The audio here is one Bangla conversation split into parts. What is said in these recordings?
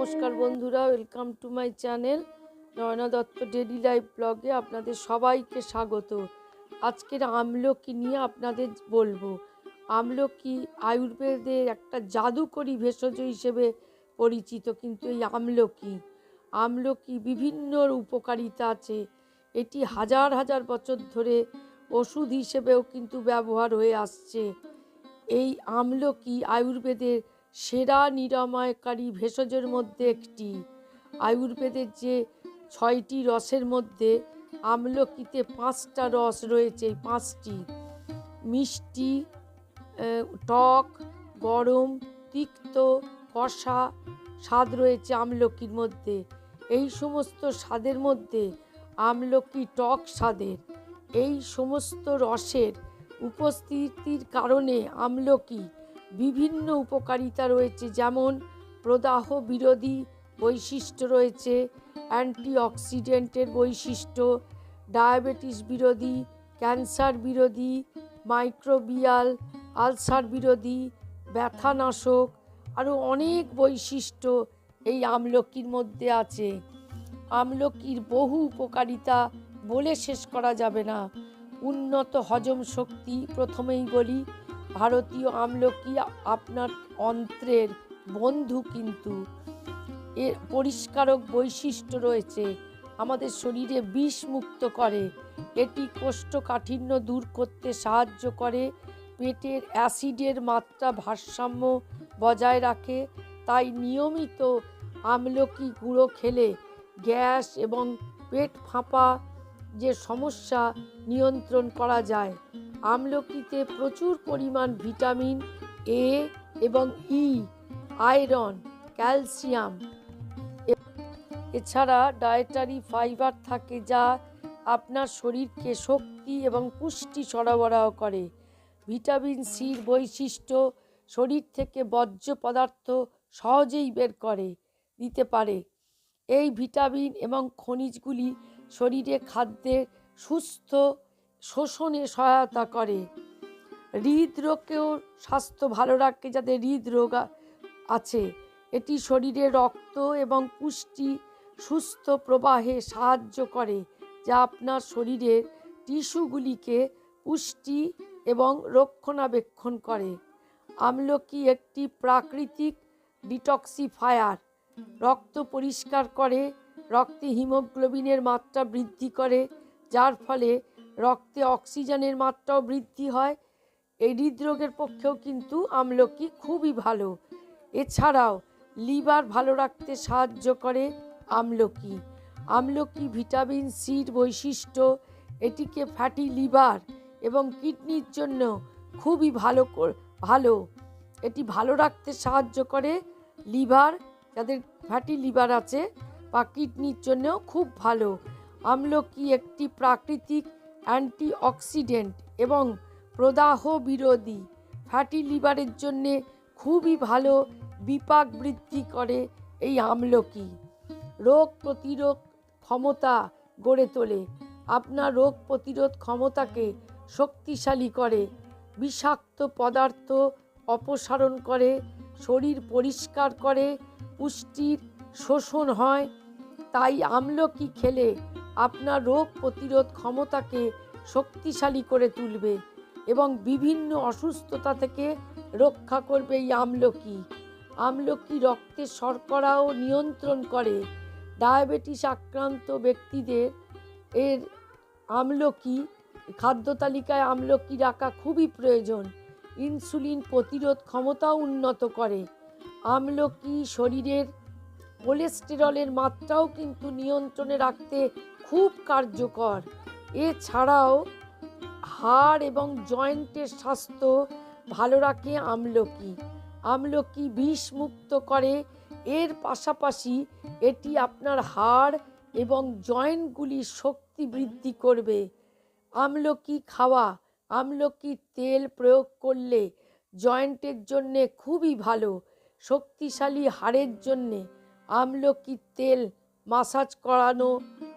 নমস্কার বন্ধুরা, welcome to my channel Nayana Dutta daily life ব্লগে আপনাদের সবাইকে স্বাগত। আজকের আমলকি নিয়ে আপনাদের বলবো। আমলকি আয়ুর্বেদের একটা জাদুকরী ভেষজ হিসেবে পরিচিত, কিন্তু এই আমলকি বিভিন্ন উপকারিতা আছে। এটি হাজার হাজার বছর ধরে ওষুধ হিসেবেও কিন্তু ব্যবহার হয়ে আসছে। এই আমলকি আয়ুর্বেদের সেরা নিরাময়কারী ভেষজের মধ্যে একটি। আয়ুর্বেদের যে 6টি রসের মধ্যে আমলকিতে 5টা রস রয়েছে। এই 5টি মিষ্টি, টক, গরম, তিক্ত, কষা স্বাদ রয়েছে আমলকির মধ্যে। এই সমস্ত স্বাদের মধ্যে আমলকি টক স্বাদের। এই সমস্ত রসের উপস্থিতির কারণে আমলকি বিভিন্ন উপকারিতা রয়েছে, যেমন প্রদাহ বিরোধী বৈশিষ্ট্য রয়েছে, অ্যান্টিঅক্সিডেন্টের বৈশিষ্ট্য, ডায়াবেটিস বিরোধী, ক্যান্সার বিরোধী, মাইক্রোবিয়াল আলসার বিরোধী, ব্যথানাশক, আরও অনেক বৈশিষ্ট্য এই আমলকির মধ্যে আছে। আমলকির বহু উপকারিতা বলে শেষ করা যাবে না। উন্নত হজম শক্তি, প্রথমেই বলি, ভারতীয় আমলকি আপনার অন্ত্রের বন্ধু, কিন্তু এর পরিষ্কারক বৈশিষ্ট্য রয়েছে, আমাদের শরীরে বিষ মুক্ত করে। এটি কোষ্ঠকাঠিন্য দূর করতে সাহায্য করে, পেটের অ্যাসিডের মাত্রা ভারসাম্য বজায় রাখে। তাই নিয়মিত আমলকি গুঁড়ো খেলে গ্যাস এবং পেট ফাঁপা যে সমস্যা নিয়ন্ত্রণ করা যায়। আমলকিতে প্রচুর পরিমাণ ভিটামিন এ এবং ই, আয়রন, ক্যালসিয়াম, এছাড়া ডায়েটারি ফাইবার থাকে, যা আপনার শরীরকে শক্তি এবং পুষ্টি সরবরাহ করে। ভিটামিন সির বৈশিষ্ট্য শরীর থেকে বর্জ্য পদার্থ সহজেই বের করে দিতে পারে। এই ভিটামিন এবং খনিজগুলি শরীরে খাদ্যের সুস্থ শোষণে সহায়তা করে। হৃদরোগকেও স্বাস্থ্য ভালো রাখে, যাদের হৃদরোগ আছে। এটি শরীরে রক্ত এবং পুষ্টি সুস্থ প্রবাহে সাহায্য করে, যা আপনার শরীরের টিস্যুগুলিকে পুষ্টি এবং রক্ষণাবেক্ষণ করে। আমলকি একটি প্রাকৃতিক ডিটক্সিফায়ার, রক্ত পরিষ্কার করে, রক্তে হিমোগ্লোবিনের মাত্রা বৃদ্ধি করে, যার ফলে রক্তে অক্সিজেনের মাত্রাও বৃদ্ধি হয়। এই হৃদরোগের পক্ষেও কিন্তু আমলকি খুবই ভালো। এছাড়াও লিভার ভালো রাখতে সাহায্য করে আমলকি ভিটামিন সির বৈশিষ্ট্য এটিকে ফ্যাটি লিভার এবং কিডনির জন্য খুবই ভালো। এটি ভালো রাখতে সাহায্য করে। লিভার, যাদের ফ্যাটি লিভার আছে বা কিডনির জন্যও খুব ভালো। আমলকি একটি প্রাকৃতিক অ্যান্টিঅক্সিডেন্ট এবং প্রদাহ বিরোধী। ফ্যাটি লিভারের জন্যে খুবই ভালো, বিপাক বৃদ্ধি করে এই আমলকি। রোগ প্রতিরোধ ক্ষমতা গড়ে তোলে, আপনার রোগ প্রতিরোধ ক্ষমতাকে শক্তিশালী করে, বিষাক্ত পদার্থ অপসারণ করে, শরীর পরিষ্কার করে, পুষ্টির শোষণ হয়। তাই আমলকি খেলে আপনার রোগ প্রতিরোধ ক্ষমতাকে শক্তিশালী করে তুলবে এবং বিভিন্ন অসুস্থতা থেকে রক্ষা করবে এই আমলকি রক্তে শর্করাও নিয়ন্ত্রণ করে। ডায়াবেটিস আক্রান্ত ব্যক্তিদের আমলকি খাদ্য তালিকায় আমলকি রাখা খুবই প্রয়োজন। ইনসুলিন প্রতিরোধ ক্ষমতাও উন্নত করে। আমলকি শরীরের কোলেস্টেরলের মাত্রাও কিন্তু নিয়ন্ত্রণে রাখতে খুব কার্যকর। এছাড়াও হাড় এবং জয়েন্টের স্বাস্থ্য ভালো রাখে আমলকি বিষ মুক্ত করে। এর পাশাপাশি এটি আপনার হাড় এবং জয়েন্টগুলির শক্তি বৃদ্ধি করবে। আমলকির তেল প্রয়োগ করলে জয়েন্টের জন্যে খুবই ভালো। শক্তিশালী হাড়ের জন্যে আমলকির তেল মাসাজ করানো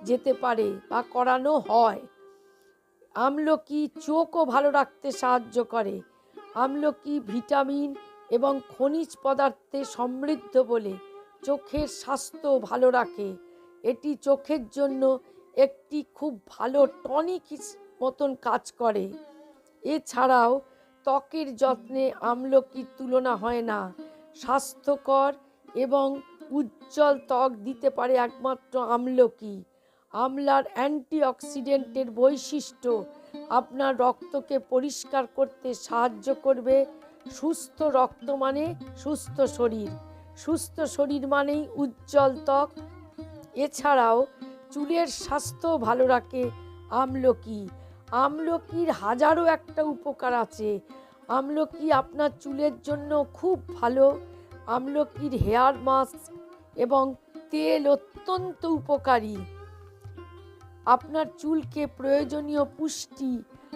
যেতে পারে বা করানো হয়। আমলকি চোখও ভালো রাখতে সাহায্য করে। আমলকি ভিটামিন এবং খনিজ পদার্থে সমৃদ্ধ বলে চোখের স্বাস্থ্য ভালো রাখে। এটি চোখের জন্য একটি খুব ভালো টনিক মতন কাজ করে। এছাড়াও ত্বকের যত্নে আমলকির তুলনা হয় না। স্বাস্থ্যকর এবং উজ্জ্বল ত্বক দিতে পারে একমাত্র আমলকি। আমলার অ্যান্টিঅক্সিডেন্টের বৈশিষ্ট্য আপনার রক্তকে পরিষ্কার করতে সাহায্য করবে। সুস্থ রক্ত মানে সুস্থ শরীর, সুস্থ শরীর মানেই উজ্জ্বল ত্বক। এছাড়াও চুলের স্বাস্থ্য ভালো রাখে আমলকি। আমলকির হাজারো একটা উপকার আছে। আমলকি আপনার চুলের জন্য খুব ভালো। আমলকির হেয়ার মাস্ক এবং তেল অত্যন্ত উপকারী। আপনার চুলকে প্রয়োজনীয় পুষ্টি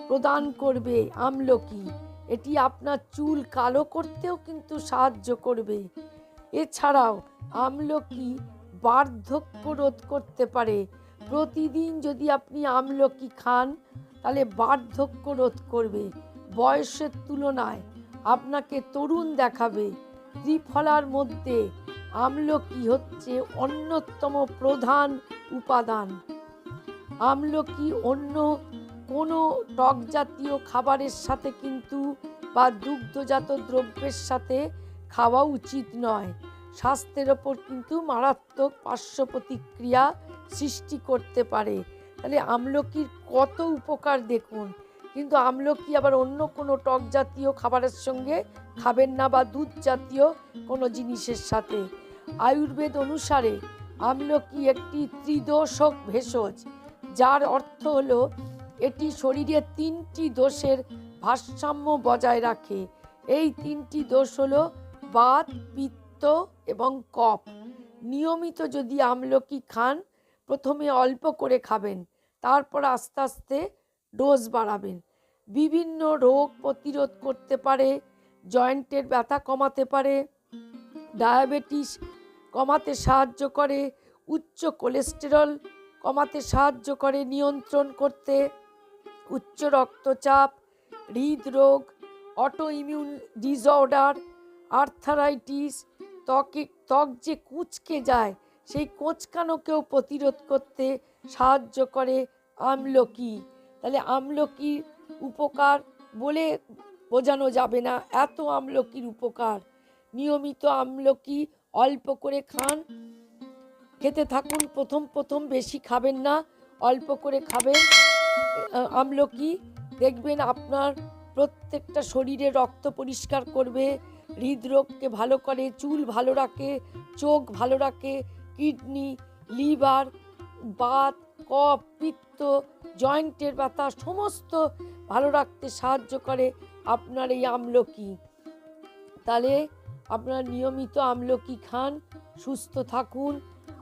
প্রদান করবে আমলকি। এটি আপনার চুল কালো করতেও কিন্তু সাহায্য করবে। এছাড়াও আমলকি বার্ধক্য রোধ করতে পারে। প্রতিদিন যদি আপনি আমলকি খান তাহলে বার্ধক্য রোধ করবে, বয়সের তুলনায় আপনাকে তরুণ দেখাবে। ত্রিফলার মধ্যে আমলকি হচ্ছে অন্যতম প্রধান উপাদান। আমলকি অন্য কোনো টক জাতীয় খাবারের সাথে কিন্তু বা দুগ্ধজাত দ্রব্যের সাথে খাওয়া উচিত নয়। স্বাস্থ্যের ওপর কিন্তু মারাত্মক পার্শ্ব প্রতিক্রিয়া সৃষ্টি করতে পারে। তাহলে আমলকির কত উপকার দেখুন। কিন্তু আমলকি আবার অন্য কোনো টক জাতীয় খাবারের সঙ্গে খাবেন না বা দুধ জাতীয় কোনো জিনিসের সাথে। আয়ুর্বেদ অনুসারে আমলকি একটি ত্রিদোষক ভেষজ, যার অর্থ হলো এটি শরীরের 3টি দোষের ভারসাম্য বজায় রাখে। এই 3টি দোষ হলো বাত, পিত্ত এবং কফ। নিয়মিত যদি আমলকি খান, প্রথমে অল্প করে খাবেন, তারপর আস্তে আস্তে ডোজ বাড়াবেন। বিভিন্ন রোগ প্রতিরোধ করতে পারে, জয়েন্টের ব্যথা কমাতে পারে, ডায়াবেটিস কমাতে সাহায্য করে, উচ্চ কোলেস্টেরল কমাতে সাহায্য করে, নিয়ন্ত্রণ করতে, উচ্চ রক্তচাপ, হৃদরোগ, অটো ইমিউন ডিসঅর্ডার, আর্থারাইটিস, ত্বক যে কুঁচকে যায় সেই কোঁচকানোকেও প্রতিরোধ করতে সাহায্য করে আমলকি। তাহলে আমলকির উপকার বলে বোঝানো যাবে না, এত আমলকির উপকার। নিয়মিত আমলকি অল্প করে খান, খেতে থাকুন। প্রথম বেশি খাবেন না, অল্প করে খাবেন আমলকি। দেখবেন আপনার প্রত্যেকটা শরীরে রক্ত পরিষ্কার করবে, হৃদরোগকে ভালো করে, চুল ভালো রাখে, চোখ ভালো রাখে, কিডনি, লিভার, বাত, কফ, পিত্ত, জয়েন্টের ব্যথা সমস্ত ভালো রাখতে সাহায্য করে আপনার এই আমলকি। তাহলে আপনারা নিয়মিত আমলকি খান, সুস্থ থাকুন।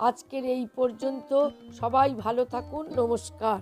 আজকের এই পর্যন্ত, সবাই ভালো থাকুন। নমস্কার।